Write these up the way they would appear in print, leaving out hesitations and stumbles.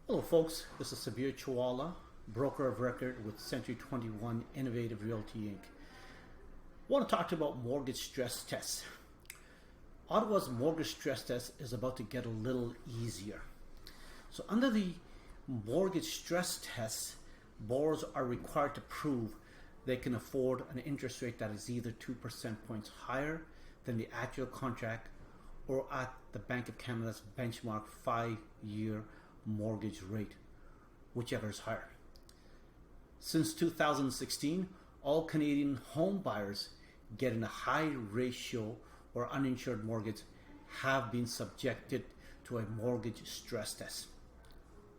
Hello folks, this is Sabir Chawala, broker of record with Century 21 Innovative Realty Inc. I want to talk to you about mortgage stress tests. Ottawa's mortgage stress test is about to get a little easier. So under the mortgage stress test, borrowers are required to prove they can afford an interest rate that is either 2% points higher than the actual contract or at the Bank of Canada's benchmark 5-year mortgage rate, whichever is higher. Since 2016, all Canadian home buyers getting a high ratio or uninsured mortgage have been subjected to a mortgage stress test.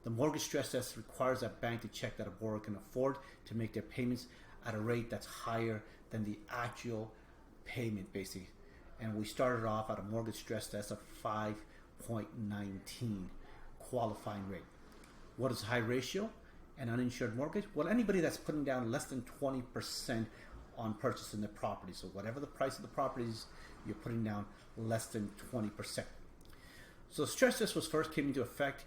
The mortgage stress test requires a bank to check that a borrower can afford to make their payments at a rate that's higher than the actual payment, basically. And we started off at a mortgage stress test of 5.19 qualifying rate. What is high ratio and uninsured mortgage? Well, anybody that's putting down less than 20% on purchasing the property. So whatever the price of the property is, you're putting down less than 20%. So the stress test was first came into effect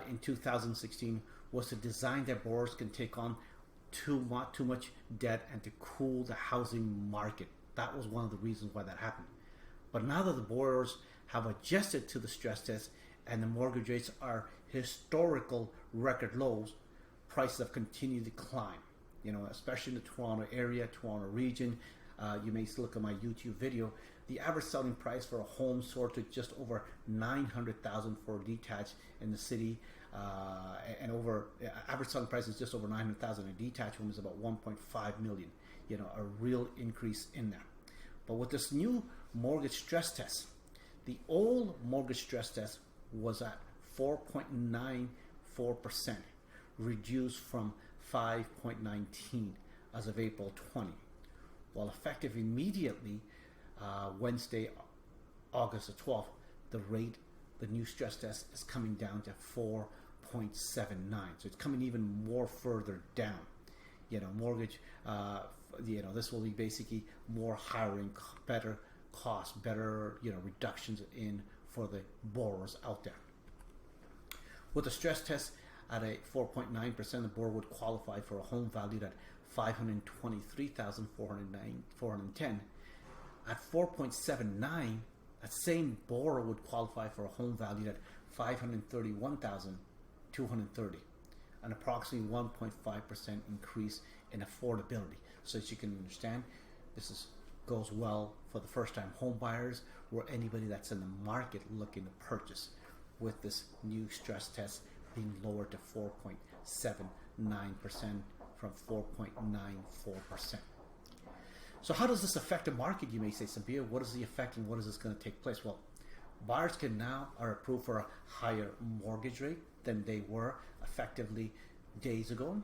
in 2016, was to design that borrowers can take on too much debt and to cool the housing market. That was one of the reasons why that happened. But now that the borrowers have adjusted to the stress test and the mortgage rates are historical record lows, prices have continued to climb. Especially in the Toronto area, Toronto region. You may look at my YouTube video. The average selling price for a home soared to just over $900,000 for a detached in the city, average selling price is just over $900,000. A detached home is about $1.5 million. A real increase in there. But with this new mortgage stress test, the old mortgage stress test was at 4.94%, reduced from 5.19 as of April 20. While effective immediately, Wednesday, August the 12th, the new stress test is coming down to 4.79. So it's coming even more further down. Mortgage, this will be basically more hiring, better costs, better, reductions in for the borrowers out there. With the stress test at a 4.9%, the borrower would qualify for a home valued at $523,410. At 4.79, that same borrower would qualify for a home valued at $531,230, an approximately 1.5% increase in affordability. So as you can understand, this goes well for the first-time home buyers or anybody that's in the market looking to purchase, with this new stress test being lowered to 4.79% from 4.94%. So how does this affect the market, you may say, Sabir? What is the effect and what is this going to take place? Well, buyers are approved for a higher mortgage rate than they were effectively days ago.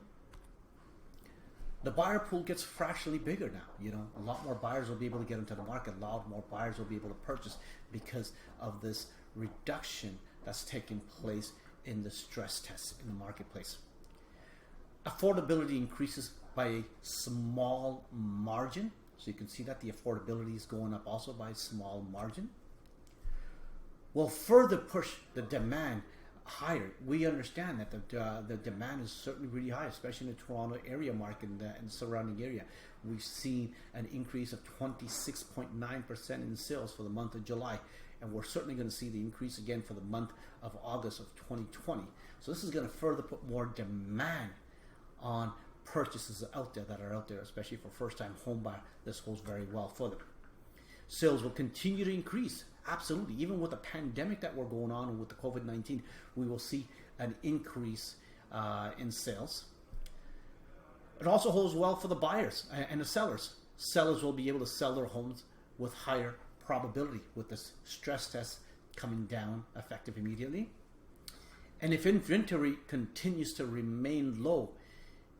The buyer pool gets fractionally bigger now. A lot more buyers will be able to get into the market. A lot more buyers will be able to purchase because of this reduction that's taking place in the stress test in the marketplace. Affordability increases by a small margin. So you can see that the affordability is going up also by a small margin. Will further push the demand higher. We understand that the demand is certainly really high, especially in the Toronto area market and the surrounding area. We've seen an increase of 26.9% in sales for the month of July, and we're certainly going to see the increase again for the month of August of 2020. So this is going to further put more demand on purchases out there, especially for first-time home buyer. This holds very well for them. Sales will continue to increase. Absolutely. Even with the pandemic that we're going on and with the COVID-19, we will see an increase in sales. It also holds well for the buyers and the sellers. Sellers will be able to sell their homes with higher probability with this stress test coming down effective immediately. And if inventory continues to remain low,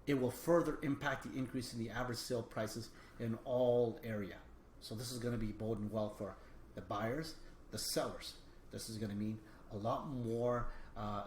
it will further impact the increase in the average sale prices in all area. So this is going to be boding well for the buyers, the sellers. This is going to mean a lot more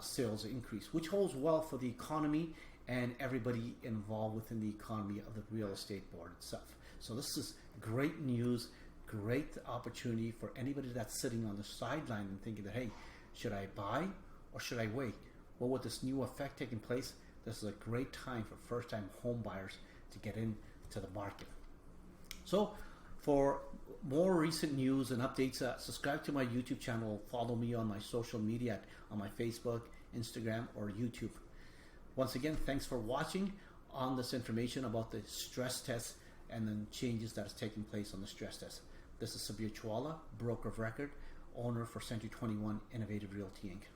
sales increase, which holds well for the economy and everybody involved within the economy of the real estate board itself. So this is great news, great opportunity for anybody that's sitting on the sideline and thinking that, hey, should I buy or should I wait? Well, with this new effect taking place, this is a great time for first-time home buyers to get into the market. So for more recent news and updates, subscribe to my YouTube channel. Follow me on my social media on my Facebook, Instagram, or YouTube. Once again, thanks for watching on this information about the stress test and the changes that is taking place on the stress test. This is Sabir Chawla, broker of record, owner for Century 21 Innovative Realty Inc.